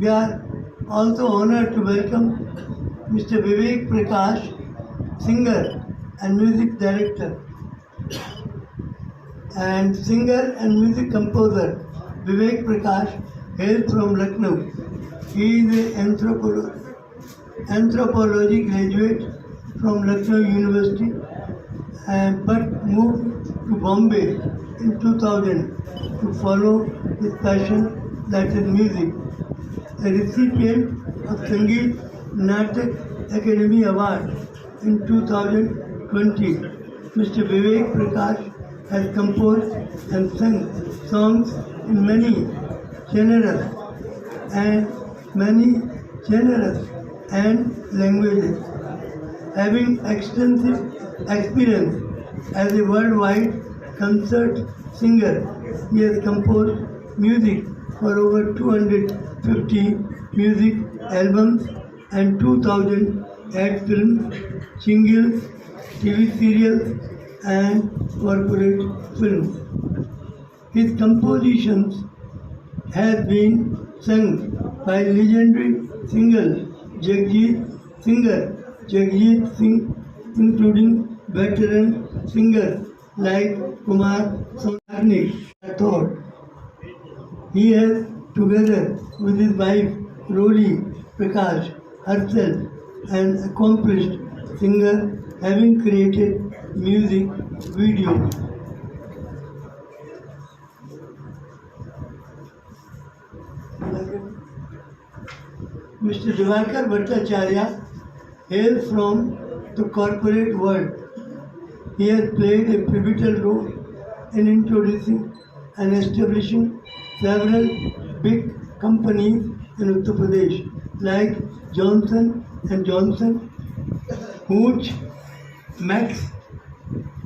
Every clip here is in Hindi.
we are also honored to welcome Mr. Vivek Prakash, singer and music director, and singer and music composer. Vivek Prakash hails from Lucknow. He is an anthropology graduate from Lucknow University, but moved to Bombay in 2000 to follow his passion, that is music. A recipient of Sangeet Natak Academy Award in 2020, Mr. Vivek Prakash has composed and sung songs in many genres and languages. Having extensive experience as a worldwide concert singer, he has composed music for over 250 music albums and 2000 ad films, singles, TV serials and corporate films. His compositions have been sung by legendary singers Jagjit Singh, including veteran singers like Kumar Sonu Rathod. He has, together with his wife Roli Prakash, herself an accomplished singer, having created music videos. Mr. Divakar Bhattacharya hails from the corporate world. He has played a pivotal role in introducing and establishing several big companies in Uttar Pradesh like Johnson & Johnson, Hooch, Max,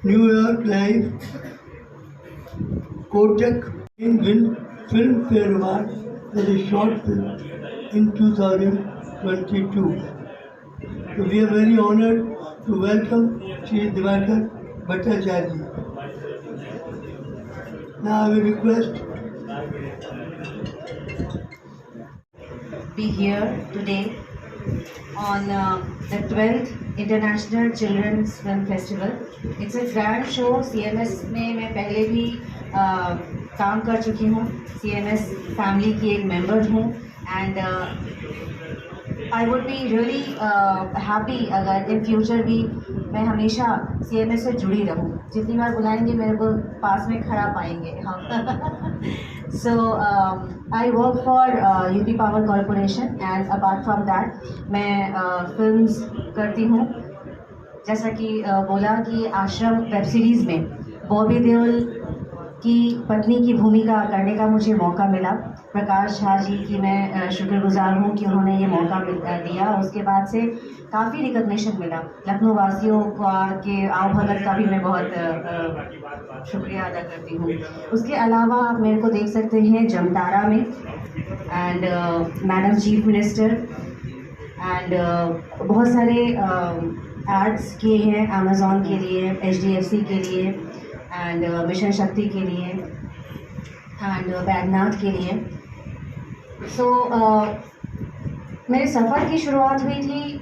New York Life, Kotak, and win Filmfare Award for the short film in 2022. So we are very honored to welcome Shri Divakar Bhattacharya. Now I will request be here today on the 12th International Children's Film Festival. It's a grand show. CMS में मैं पहले भी काम कर चुकी हूँ. CMS फैमिली की एक मेंबर हूँ and I would be really happy अगर in future भी मैं हमेशा CMS से जुड़ी रहूँ. जितनी बार बुलाएंगे मेरे को पास में खड़ा पाएंगे. So I work for UP Power Corporation and apart from that मैं films करती हूँ. जैसा कि बोला कि आश्रम वेब सीरीज़ में बॉबी देओल की पत्नी की भूमिका करने का मुझे मौका मिला. प्रकाश झा जी की मैं शुक्रगुजार हूँ कि उन्होंने ये मौका दिया. उसके बाद से काफ़ी रिकग्निशन मिला. लखनऊ वासियों के आवभगत का भी मैं बहुत शुक्रिया अदा करती हूँ. उसके अलावा आप मेरे को देख सकते हैं जमतारा में and madam chief minister and बहुत सारे एड्स किए हैं अमेज़ॉन के लिए, HDFC के लिए एंड मिशन शक्ति के लिए एंड बैद्यनाथ के लिए. सो मेरे सफ़र की शुरुआत हुई थी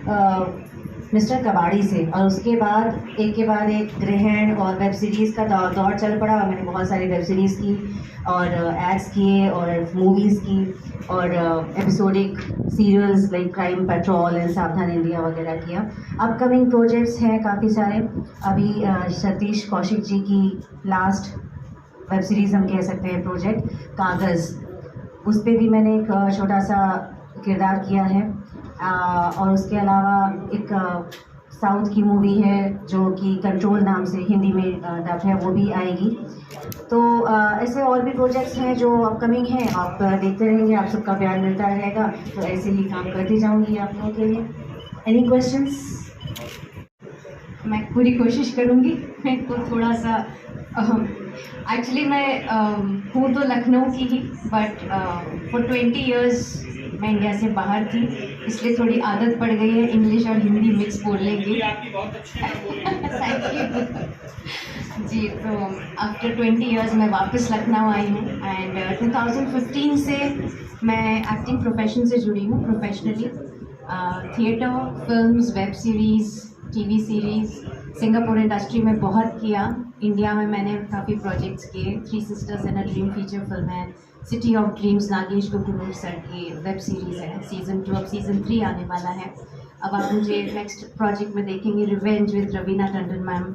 मिस्टर कबाड़ी से और उसके बाद एक के बाद एक ग्रहण और वेब सीरीज़ का दौर चल पड़ा और मैंने बहुत सारी वेब सीरीज़ की और एड्स किए और मूवीज़ की और episodic serials like crime patrol and Savdhaan India वगैरह किया. अपकमिंग प्रोजेक्ट्स हैं काफ़ी सारे. अभी सतीश कौशिक जी की लास्ट वेब सीरीज़ हम कह सकते हैं प्रोजेक्ट कागज़, उस पर भी मैंने एक छोटा सा किरदार किया है. और उसके अलावा एक साउथ की मूवी है जो कि कंट्रोल नाम से हिंदी में डब है, वो भी आएगी. तो ऐसे और भी प्रोजेक्ट्स हैं जो अपकमिंग हैं. आप देखते रहेंगे, आप सबका प्यार मिलता रहेगा तो ऐसे ही काम करती जाऊंगी आप लोगों के लिए. Any questions? मैं पूरी कोशिश करूंगी. मेरे को थोड़ा सा एक्चुअली मैं हूँ तो लखनऊ की ही बट फॉर 20 years मैं इंडिया से बाहर थी, इसलिए थोड़ी आदत पड़ गई है इंग्लिश और हिंदी मिक्स बोलने की। थैंक यू जी। तो आफ्टर 20 इयर्स मैं वापस लखनऊ आई हूँ एंड 2015 से मैं एक्टिंग प्रोफेशन से जुड़ी हूँ professionally. Theatre, films, web series, TV series, Singapore industry में बहुत किया। इंडिया में मैंने काफ़ी प्रोजेक्ट्स किए। 3 sisters and a dream feature film है। City of dreams Nagesh Gupta sir की वेब सीरीज़ है। सीज़न 2 अब सीज़न 3 आने वाला है। अब आप मुझे नेक्स्ट प्रोजेक्ट में देखेंगे revenge with Raveena Tandon ma'am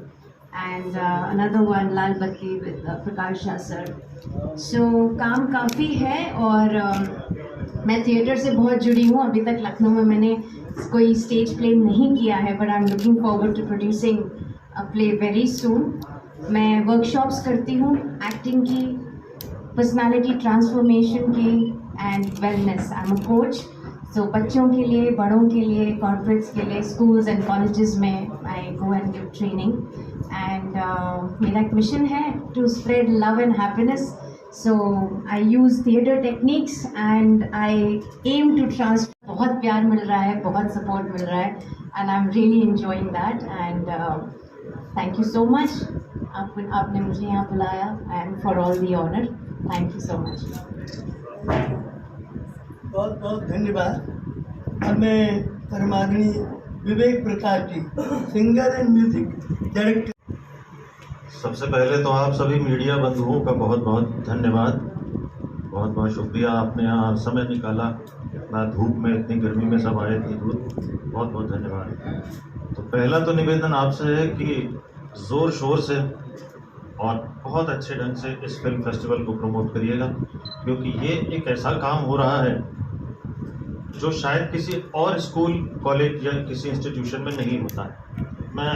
and another one Lal Batti with Prakash Shah sir. So काम काफ़ी है और मैं थिएटर से बहुत जुड़ी हूँ। अभी तक लखनऊ में मैंने कोई स्टेज प्ले नहीं किया है, but I am looking forward to producing a play very soon. मैं वर्कशॉप्स करती हूँ एक्टिंग की, पर्सनालिटी ट्रांसफॉर्मेशन की and wellness. I am a coach. So बच्चों के लिए, बड़ों के लिए, कॉर्पोरेट्स के लिए, स्कूल्स एंड कॉलेजेस में I go and give training and मेरा एक मिशन है to spread love and happiness. So I use theatre techniques and I aim to transfer। बहुत प्यार मिल रहा है, बहुत सपोर्ट मिल रहा है and I'm really enjoying that and thank you so much। आपने मुझे यहाँ बुलाया and for all the honor, thank you so much। बहुत बहुत धन्यवाद। अब मैं परमादरणीय विवेक Prakash ji, singer and music director. सबसे पहले तो आप सभी मीडिया बंधुओं का बहुत बहुत धन्यवाद। बहुत बहुत शुक्रिया, आपने यहाँ समय निकाला, इतना धूप में, इतनी गर्मी में सब आए थे दूर। बहुत बहुत धन्यवाद। तो पहला तो निवेदन आपसे है कि ज़ोर शोर से और बहुत अच्छे ढंग से इस फिल्म फेस्टिवल को प्रमोट करिएगा, क्योंकि ये एक ऐसा काम हो रहा है जो शायद किसी और स्कूल, कॉलेज या किसी इंस्टीट्यूशन में नहीं होता है। मैं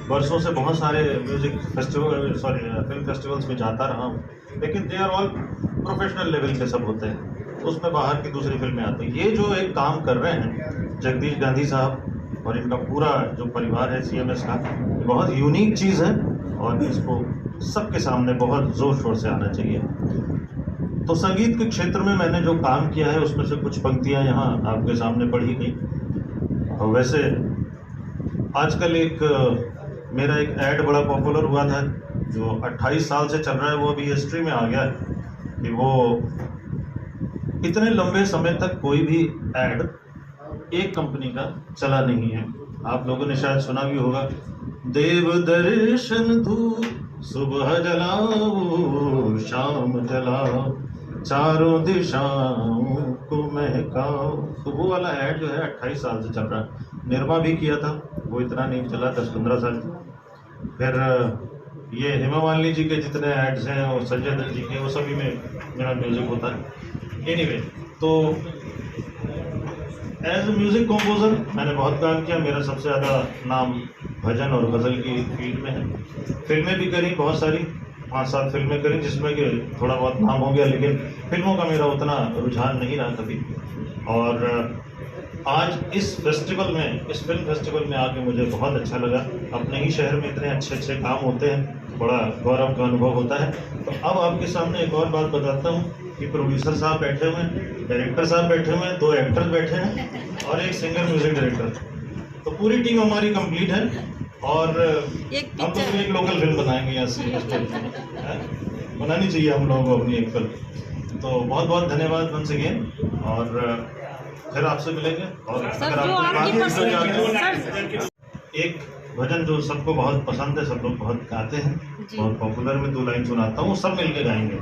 वर्षों से बहुत सारे म्यूज़िक फेस्टिवल फिल्म फेस्टिवल्स में जाता रहा हूँ, लेकिन they are all professional level के सब होते हैं, तो उसमें बाहर की दूसरी फिल्में आती हैं। ये जो एक काम कर रहे हैं जगदीश गांधी साहब और इनका पूरा जो परिवार है CMS का, ये बहुत यूनिक चीज़ है और इसको सबके सामने बहुत ज़ोर शोर से आना चाहिए। तो संगीत के क्षेत्र में मैंने जो काम किया है उसमें से कुछ पंक्तियाँ यहाँ आपके सामने पढ़ी गई। और वैसे आजकल मेरा एक ऐड बड़ा पॉपुलर हुआ था जो 28 साल से चल रहा है, वो अभी हिस्ट्री में आ गया है कि वो इतने लंबे समय तक कोई भी ऐड एक कंपनी का चला नहीं है। आप लोगों ने शायद सुना भी होगा, देव दर्शन धूप सुबह जलाओ, शाम जलाओ, चारों दिशाओं को महकाओ। तो वो वाला ऐड जो है 28 साल से चल रहा है। निर्मा भी किया था, वो इतना नहीं चला, 10-15 साल। फिर ये हेमा मालिनी जी के जितने एड्स हैं और संजय दत्त जी के, वो सभी में मेरा म्यूज़िक होता है। एनीवे, तो एज ए म्यूज़िक कंपोज़र मैंने बहुत काम किया। मेरा सबसे ज़्यादा नाम भजन और गज़ल की फील्ड में है। फिल्में भी करी बहुत सारी, 5-7 फिल्में करी, जिसमें कि थोड़ा बहुत नाम हो गया, लेकिन फिल्मों का मेरा उतना रुझान नहीं रहा कभी। और आज इस फेस्टिवल में, इस फिल्म फेस्टिवल में आके मुझे बहुत अच्छा लगा। अपने ही शहर में इतने अच्छे अच्छे काम होते हैं, बड़ा गौरव का अनुभव होता है। तो अब आपके सामने एक और बात बताता हूँ कि प्रोड्यूसर साहब बैठे हुए हैं, डायरेक्टर साहब बैठे हुए हैं, 2 एक्टर्स बैठे हैं और एक सिंगर म्यूजिक डायरेक्टर। तो पूरी टीम हमारी कंप्लीट है और हम तो एक लोकल फिल्म बनाएंगे यहाँ से। बनानी चाहिए हम लोगों को अपनी एक फिल्म। तो बहुत बहुत धन्यवाद वंस अगेन, और फिर आपसे मिलेंगे। और अगर आपको एक भजन जो सबको बहुत पसंद है, सब लोग बहुत गाते हैं, बहुत पॉपुलर में 2 लाइन सुनाता हूँ, सब मिलके गाएंगे।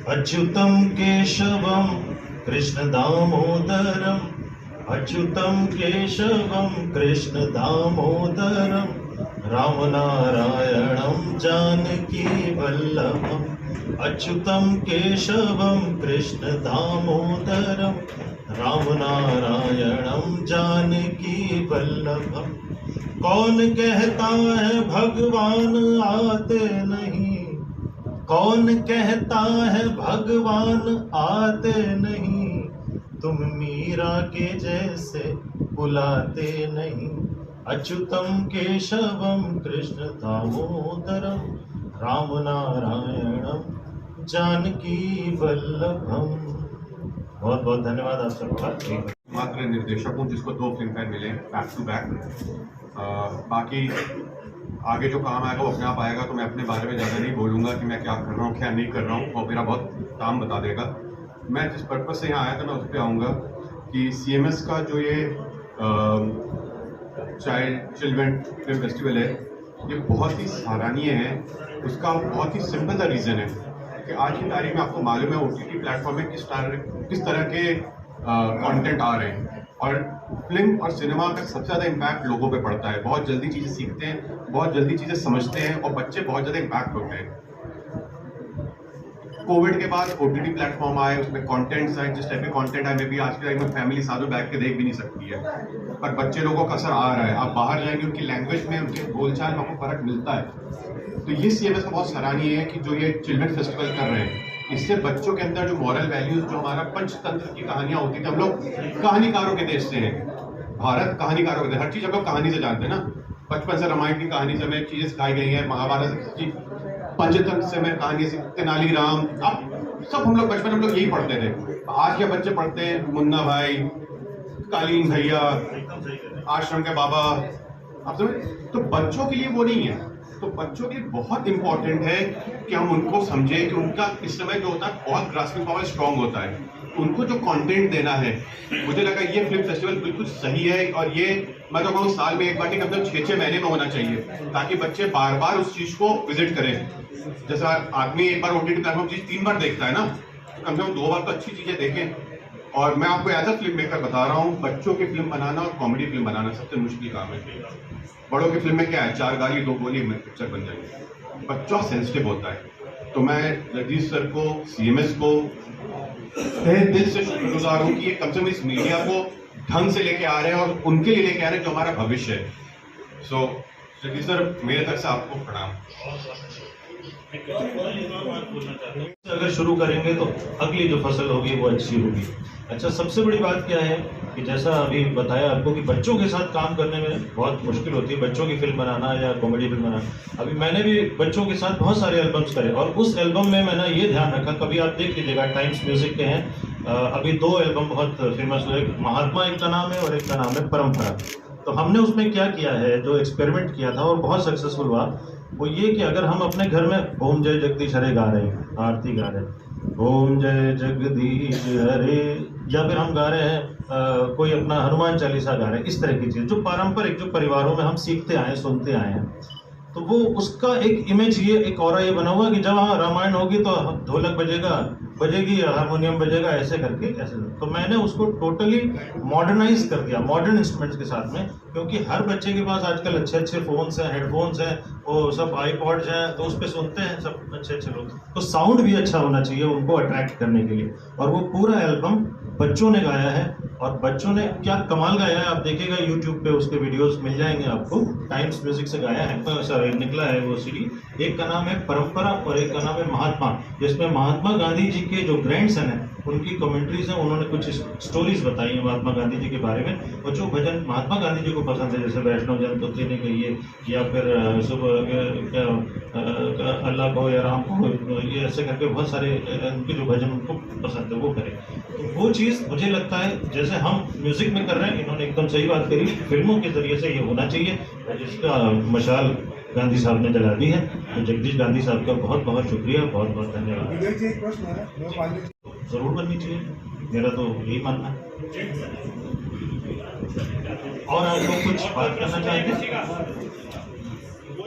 अच्युतम केशवम कृष्ण दामोदरम, अच्युतम केशवम कृष्ण दामोदरम, राम नारायणम जानकी वल्लभम, अच्युतम केशवम कृष्ण दामोदरम, राम नारायणम जानकी वल्लभम। कौन कहता है भगवान आते नहीं, कौन कहता है भगवान आते नहीं, तुम मीरा के जैसे बुलाते नहीं। अच्युतम केशवम कृष्ण दामोदरम, राम नारायणम जानकी वल्लभम। बहुत बहुत धन्यवाद आप सबका। मात्र निर्देशक हूँ जिसको 2 फिल्म फेयर मिले बैक टू बैक। बाकी आगे जो काम आएगा वो अपने आप आएगा, तो मैं अपने बारे में ज़्यादा नहीं बोलूँगा कि मैं क्या कर रहा हूँ क्या नहीं कर रहा हूँ, और मेरा बहुत काम बता देगा। मैं जिस पर्पज़ से यहाँ आया था मैं उस पर आऊँगा कि CMS का जो ये चिल्ड्रन फिल्म फेस्टिवल है ये बहुत ही सराहनीय है। उसका बहुत ही सिंपल सा रीज़न है कि आज की तारीख में आपको मालूम है OTT प्लेटफॉर्म में किस तरह के कंटेंट आ रहे हैं, और फिल्म और सिनेमा का सबसे ज़्यादा इम्पैक्ट लोगों पे पड़ता है। बहुत जल्दी चीज़ें सीखते हैं, बहुत जल्दी चीज़ें समझते हैं, और बच्चे बहुत ज़्यादा इम्पैक्ट होते हैं। कोविड के बाद OTT प्लेटफॉर्म आए, उसमें कंटेंट्स आए, जिस टाइप के कंटेंट आए, में भी आज के टाइम में फैमिली साथ में बैठ के देख भी नहीं सकती है, पर बच्चे लोगों का असर आ रहा है। आप बाहर जाएंगे उनकी लैंग्वेज में, उनके बोलचाल में आपको फ़र्क मिलता है। तो ये CMS का बहुत सराहनीय है कि जो ये चिल्ड्रन फेस्टिवल कर रहे हैं, इससे बच्चों के अंदर जो मॉरल वैल्यूज, जो हमारा पंचतंत्र की कहानियां होती थी, हम लोग कहानीकारों के देश से हैं, भारत कहानीकारों के देश, हर चीज़ हम लोग कहानी से जानते हैं ना। बचपन से रामायण की कहानी से हमें चीज़ें सिखाई गई हैं, महाभारत की पंचतंत्र से हमें कहानी सीखते, तेनालीराम, अब सब हम लोग बचपन हम लोग यही पढ़ते थे। आज के बच्चे पढ़ते हैं मुन्ना भाई, कालीन भैया, आश्रम के बाबा, आप समझ। तो बच्चों के लिए वो नहीं है। तो बच्चों के लिए बहुत इंपॉर्टेंट है कि हम उनको समझें कि उनका इस समय जो होता है बहुत ग्रास्पिंग पावर स्ट्रांग होता है, उनको जो कंटेंट देना है। मुझे लगा ये फिल्म फेस्टिवल बिल्कुल सही है, और ये मैं तो कहूँ साल में एक बार, कम से कम 6-6 महीने में होना चाहिए, ताकि बच्चे बार बार उस चीज़ को विजिट करें। जैसा आदमी एक बार OTT प्लेटफॉर्म चीज़ 3 बार देखता है ना, तो कम से कम 2 बार तो अच्छी चीज़ें देखें। और मैं आपको एज अ फिल्म मेकर बता रहा हूँ, बच्चों की फिल्म बनाना और कॉमेडी फिल्म बनाना सबसे मुश्किल काम है। बड़ों की फिल्म में क्या है, 4 गाली 2 गोली में पिक्चर बन जाएगी। बच्चा सेंसिटिव होता है। तो मैं जगदीश सर को, CMS को तहे दिल से शुक्रगुजार हूँ कि ये कम से कम इस मीडिया को ढंग से लेके आ रहे हैं, और उनके लिए लेके आ रहे हैं जो हमारा भविष्य है। सो जगदीश सर, मेरे तरफ से आपको प्रणाम। अगर शुरू करेंगे तो अगली जो फसल होगी वो अच्छी होगी। अच्छा, सबसे बड़ी बात क्या है कि जैसा अभी बताया आपको कि बच्चों के साथ काम करने में बहुत मुश्किल होती है, बच्चों की फिल्म बनाना या कॉमेडी फिल्म बनाना। अभी मैंने भी बच्चों के साथ बहुत सारे एल्बम्स करे, और उस एल्बम में मैंने ये ध्यान रखा, कभी आप देख लीजिएगा, टाइम्स म्यूजिक के हैं, अभी 2 एल्बम बहुत फेमस हुए, महात्मा एक का नाम है और एक का नाम है परंपरा। तो हमने उसमें क्या किया है, जो एक्सपेरिमेंट किया था और बहुत सक्सेसफुल हुआ, वो ये कि अगर हम अपने घर में ओम जय जगदीश हरे गा रहे हैं, आरती गा रहे हैं, ओम जय जगदीश हरे, या फिर हम गा रहे हैं कोई अपना हनुमान चालीसा गा रहे हैं, इस तरह की चीज़ जो पारंपरिक, जो परिवारों में हम सीखते आए, सुनते आए हैं, तो वो उसका एक इमेज, ये एक और ये बना हुआ कि जब हाँ रामायण होगी तो ढोलक बजेगी, हारमोनियम बजेगा, ऐसे करके ऐसे। तो मैंने उसको टोटली मॉडर्नाइज कर दिया, मॉडर्न इंस्ट्रूमेंट्स के साथ में, क्योंकि हर बच्चे के पास आजकल अच्छे अच्छे फोन्स हैं, हेडफोन्स हैं, वो सब आईपॉड्स हैं, तो उस पर सुनते हैं सब अच्छे अच्छे लोग। तो साउंड भी अच्छा होना चाहिए उनको अट्रैक्ट करने के लिए। और वो पूरा एल्बम बच्चों ने गाया है, और बच्चों ने क्या कमाल गाया है, आप देखिएगा यूट्यूब पे उसके वीडियोस मिल जाएंगे आपको। टाइम्स म्यूजिक से गाया है, सर निकला है वो CD। एक का नाम है परंपरा और एक का नाम है महात्मा, जिसमें महात्मा गांधी जी के जो ग्रैंडसन हैं उनकी कमेंट्रीज हैं, उन्होंने कुछ स्टोरीज बताई हैं महात्मा गांधी जी के बारे में। और जो भजन महात्मा गांधी जी को पसंद है, जैसे वैष्णव जन तो ने कहिए, या फिर अल्लाह को या राम को, ये ऐसे करके बहुत सारे उनके जो भजन उनको पसंद है वो करें। तो वो चीज़ मुझे लगता है जैसे हम म्यूजिक में कर रहे हैं, इन्होंने एकदम सही बात करी, फिल्मों के जरिए से ये होना चाहिए, जिसका मशाल गांधी साहब ने जला दी है। तो जगदीश गांधी साहब का बहुत बहुत शुक्रिया, बहुत बहुत धन्यवाद। जरूर बननी चाहिए, मेरा तो यही मानना है। और आप लोग कुछ बात करना चाहेंगे?